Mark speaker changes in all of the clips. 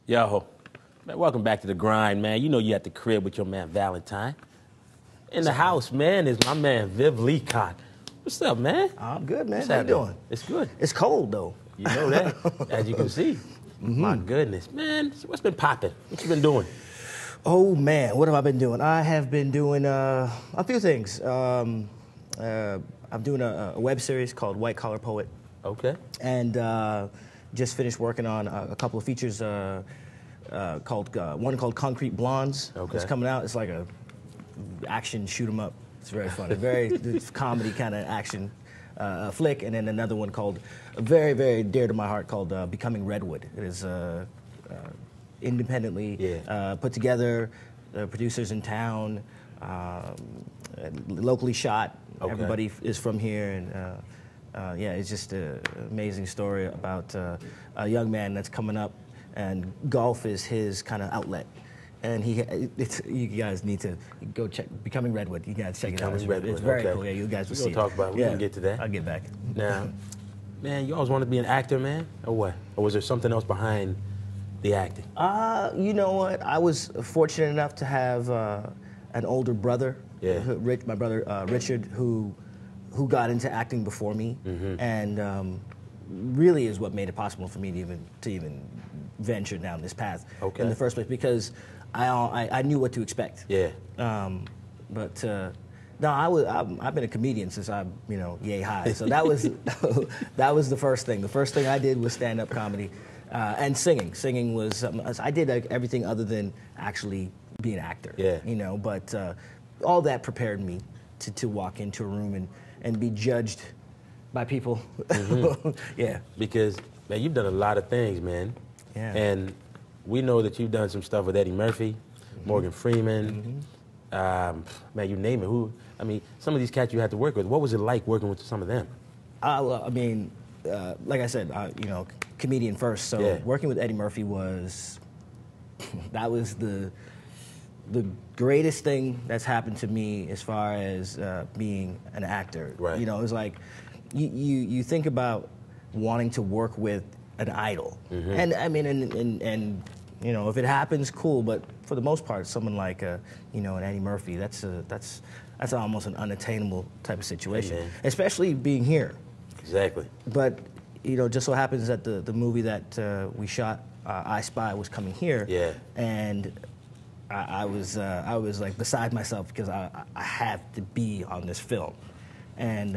Speaker 1: Yo, man, welcome back to the grind, man. You know you at the crib with your man Valentine. In the house, man, is my man Viv Leacock. What's up, man?
Speaker 2: I'm good, man.
Speaker 1: What's
Speaker 2: How you doing?
Speaker 1: It's good.
Speaker 2: It's cold, though.
Speaker 1: You know that, as you can see. My goodness, man. So what's been popping? What you been doing?
Speaker 2: Oh, man, what have I been doing? I have been doing a few things. I'm doing a web series called White Collar Poet.
Speaker 1: Okay.
Speaker 2: And just finished working on a couple of features one called Concrete Blondes.
Speaker 1: Okay.
Speaker 2: It's coming out. It's like a action shoot 'em up. It's very funny. Very comedy kind of action flick. And then another one called, very, very dear to my heart, called Becoming Redwood. It is independently put together, producers in town, locally shot.
Speaker 1: Okay.
Speaker 2: Everybody is from here, and yeah, it's just an amazing story about a young man that's coming up, and golf is his kind of outlet. And you guys need to go check Becoming Redwood. You guys check it out. It's very cool. Yeah, you guys will see it.
Speaker 1: We'll talk about it. We can get to that.
Speaker 2: I'll get back.
Speaker 1: Now, man, you always wanted to be an actor, man, or what? Or was there something else behind the acting?
Speaker 2: You know what? I was fortunate enough to have an older brother, my brother Richard, who got into acting before me, and really is what made it possible for me to even venture down this path in the first place, because I knew what to expect. Yeah. But no, I've been a comedian since I'm yay high. So that was that was the first thing. The first thing I did was stand-up comedy, and singing. Singing was I did everything other than actually be an actor. Yeah. But all that prepared me to walk into a room and be judged by people. Yeah. Because,
Speaker 1: man, you've done a lot of things, man.
Speaker 2: Yeah.
Speaker 1: And we know that you've done some stuff with Eddie Murphy, Morgan Freeman, man, you name it. I mean, some of these cats you had to work with. What was it like working with some of them?
Speaker 2: Well, I mean, like I said, comedian first. So working with Eddie Murphy that was the greatest thing that's happened to me as far as being an actor. Right. It was like you think about wanting to work with an idol, and I mean, and if it happens, cool. But for the most part, someone like an Eddie Murphy, that's almost an unattainable type of situation, especially being here.
Speaker 1: Exactly.
Speaker 2: But just so happens that the movie that we shot, I Spy, was coming here. Yeah. And I was like beside myself because I have to be on this film, and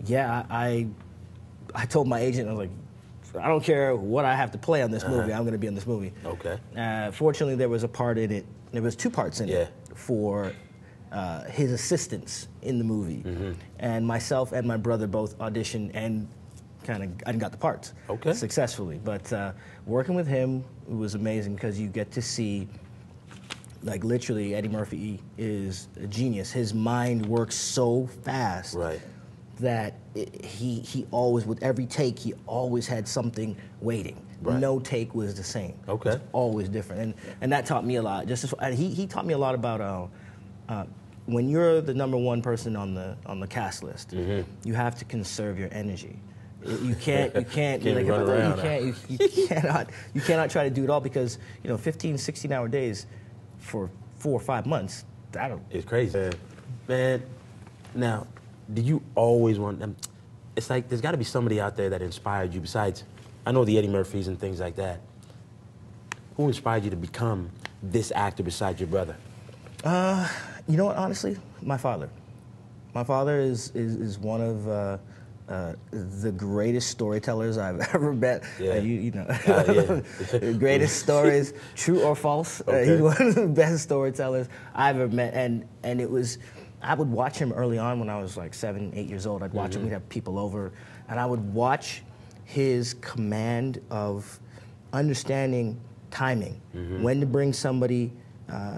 Speaker 2: yeah, I told my agent, I was like, I don't care what I have to play on this movie, I'm going to be in this movie. Okay. Fortunately, there was a part in it. There was 2 parts in it for his assistants in the movie, and myself and my brother both auditioned and got the parts successfully. But working with him was amazing because you get to see, like, literally, Eddie Murphy is a genius. His mind works so fast that he always, with every take, he always had something waiting. Right. No take was the same. Okay. It was always different, and that taught me a lot. He taught me a lot about when you're the #1 person on the cast list, you have to conserve your energy. You can't you cannot try to do it all, because 15, 16-hour days for 4 or 5 months,
Speaker 1: it's crazy. Man, now, did you always want them? It's like there's got to be somebody out there that inspired you besides, I know the Eddie Murphys and things like that. Who inspired you to become this actor besides your brother?
Speaker 2: You know what, honestly? My father. My father is one of the greatest storytellers I've ever met. Yeah. The greatest stories, true or false. He's one of the best storytellers I've ever met, and it was. I would watch him early on when I was like 7, 8 years old. I'd watch him. We'd have people over, and I would watch his command of understanding timing, when to bring somebody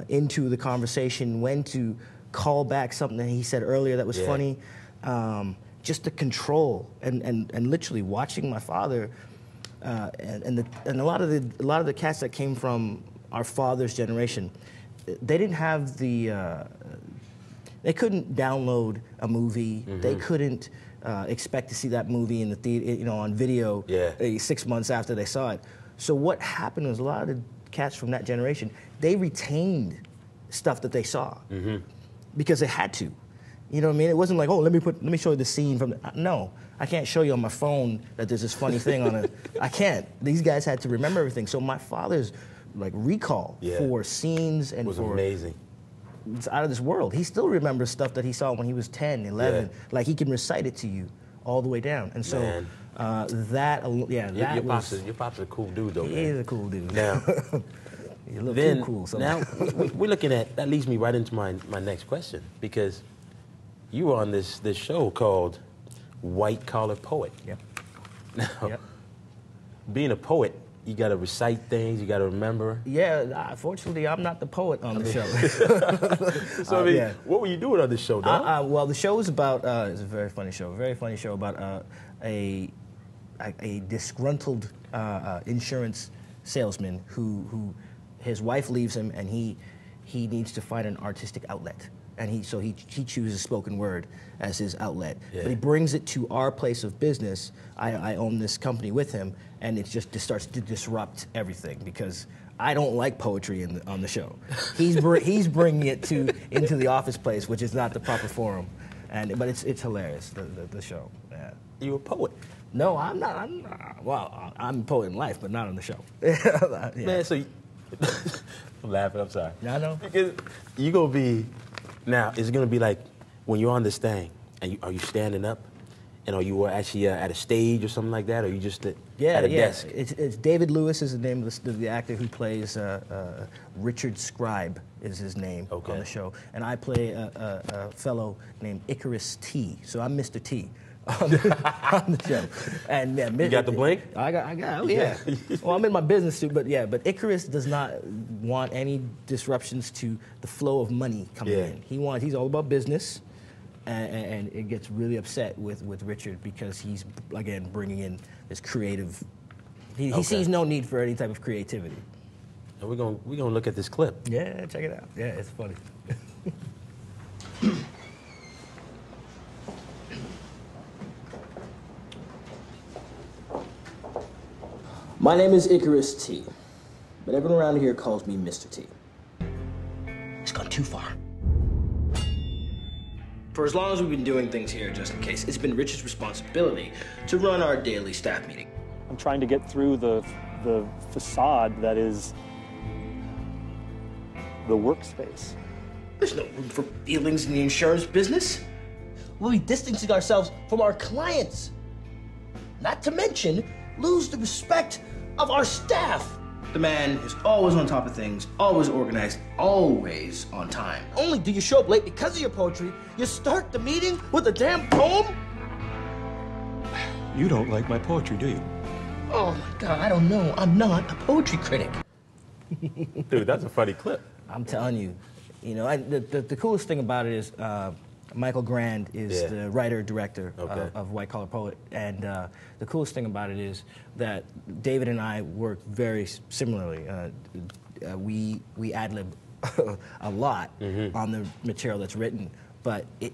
Speaker 2: into the conversation, when to call back something that he said earlier that was funny. Just the control, and literally watching my father, and a lot of the cats that came from our father's generation, they didn't have they couldn't download a movie. They couldn't expect to see that movie in the theater, on video 6 months after they saw it. So what happened was a lot of the cats from that generation, they retained stuff that they saw because they had to. You know what I mean? It wasn't like, oh, let me show you the scene from the, no, I can't show you on my phone that there's this funny thing on it. I can't. These guys had to remember everything. So my father's like recall for scenes and
Speaker 1: was
Speaker 2: for
Speaker 1: amazing.
Speaker 2: It's out of this world. He still remembers stuff that he saw when he was 10, 11. Yeah. Like he can recite it to you all the way down. And so
Speaker 1: your pops is a cool dude, though.
Speaker 2: He is a cool dude.
Speaker 1: Now,
Speaker 2: you're a little too cool.
Speaker 1: Now we're looking at, that leads me right into my next question, because you were on this show called White Collar Poet.
Speaker 2: Yep.
Speaker 1: Now, being a poet, you got to recite things, you got to remember.
Speaker 2: Yeah, fortunately, I'm not the poet on the show.
Speaker 1: So, what were you doing on this show, dog?
Speaker 2: Well, the show is about, it's a very funny show about a disgruntled insurance salesman who his wife leaves him, and he needs to find an artistic outlet. And he chooses spoken word as his outlet. Yeah. But he brings it to our place of business. I own this company with him, and it starts to disrupt everything because I don't like poetry on the show. He's bringing it into the office place, which is not the proper forum. But it's hilarious, the show. Yeah.
Speaker 1: You a poet?
Speaker 2: No, I'm not. Well, I'm a poet in life, but not on the show.
Speaker 1: Man, so I'm laughing. I'm sorry.
Speaker 2: I know.
Speaker 1: Because you gonna be. Now, is it going to be like when you're on this thing, and are you standing up, and are you actually at a stage or something like that, or are you just at a desk?
Speaker 2: It's David Lewis is the name of the actor who plays Richard Scribe is his name on the show, and I play a fellow named Icarus T. So I'm Mr. T. on the show. And
Speaker 1: you got the blink?
Speaker 2: I got. Oh yeah. Well, I'm in my business suit, but Icarus does not want any disruptions to the flow of money coming in. He's all about business, and it gets really upset with Richard because he's again bringing in this creative. He sees no need for any type of creativity.
Speaker 1: And we're gonna look at this clip.
Speaker 2: Yeah, check it out. Yeah, it's funny. My name is Icarus T, but everyone around here calls me Mr. T. It's gone too far. For as long as we've been doing things here, just in case, it's been Rich's responsibility to run our daily staff meeting.
Speaker 3: I'm trying to get through the facade that is the workspace.
Speaker 2: There's no room for feelings in the insurance business. We'll be distancing ourselves from our clients. Not to mention, lose the respect of our staff. The man is always on top of things, always organized, always on time. Only do you show up late because of your poetry, you start the meeting with a damn poem?
Speaker 3: You don't like my poetry, do you?
Speaker 2: Oh my God, I don't know. I'm not a poetry critic.
Speaker 1: Dude, that's a funny clip.
Speaker 2: I'm telling you. You know, the coolest thing about it is Michael Grand is the writer-director of White Collar Poet, and the coolest thing about it is that David and I work very similarly. We ad-lib a lot on the material that's written, but we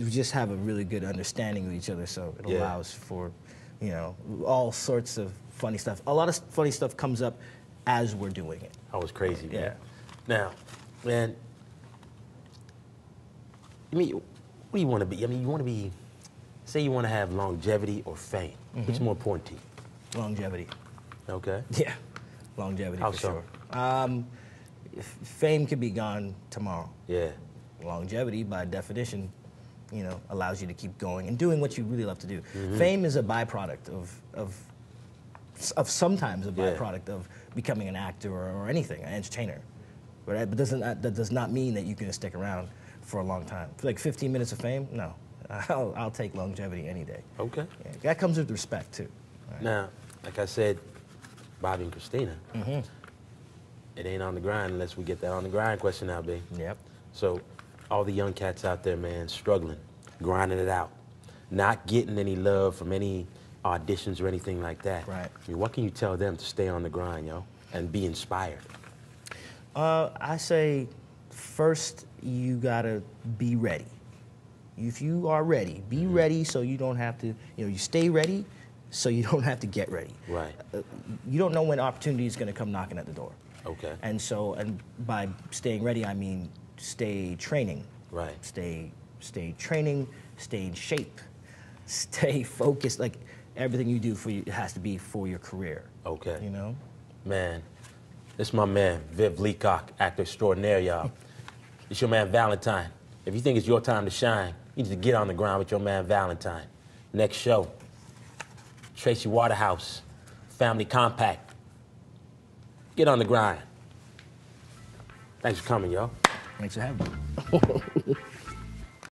Speaker 2: just have a really good understanding of each other, so it allows for, you know, all sorts of funny stuff. A lot of funny stuff comes up as we're doing it.
Speaker 1: That was crazy, man. Yeah. Now, man, I mean, what do you want to be? I mean, you want to be, say you want to have longevity or fame. What's more important to you?
Speaker 2: Longevity.
Speaker 1: Okay.
Speaker 2: Yeah, longevity
Speaker 1: How
Speaker 2: for
Speaker 1: so?
Speaker 2: sure. Fame could be gone tomorrow.
Speaker 1: Yeah.
Speaker 2: Longevity, by definition, you know, allows you to keep going and doing what you really love to do. Fame is a byproduct of sometimes a byproduct of becoming an actor or anything, an entertainer. But that does not mean that you can stick around for a long time. Like 15 minutes of fame? No. I'll take longevity any day.
Speaker 1: Okay.
Speaker 2: Yeah, that comes with respect, too.
Speaker 1: Right. Now, like I said, Bobby and Christina, it ain't on the grind unless we get that on the grind question now, B.
Speaker 2: Yep.
Speaker 1: So, all the young cats out there, man, struggling, grinding it out, not getting any love from any auditions or anything like that.
Speaker 2: Right.
Speaker 1: I mean, what can you tell them to stay on the grind, yo, and be inspired?
Speaker 2: I say, first, you gotta be ready. If you are ready, be ready so you don't have to, you know, you stay ready, so you don't have to get ready.
Speaker 1: Right.
Speaker 2: You don't know when opportunity is going to come knocking at the door.
Speaker 1: Okay.
Speaker 2: And so, and by staying ready, I mean stay training.
Speaker 1: Right.
Speaker 2: Stay training, stay in shape, stay focused. Like everything you do for you, it has to be for your career.
Speaker 1: Okay.
Speaker 2: You know?
Speaker 1: Man, this is my man, Viv Leacock, actor extraordinaire, y'all. It's your man, Valentine. If you think it's your time to shine, you need to get on the ground with your man, Valentine. Next show, Tracy Waterhouse, Family Compact. Get on the grind. Thanks for coming, y'all.
Speaker 2: Thanks for having me.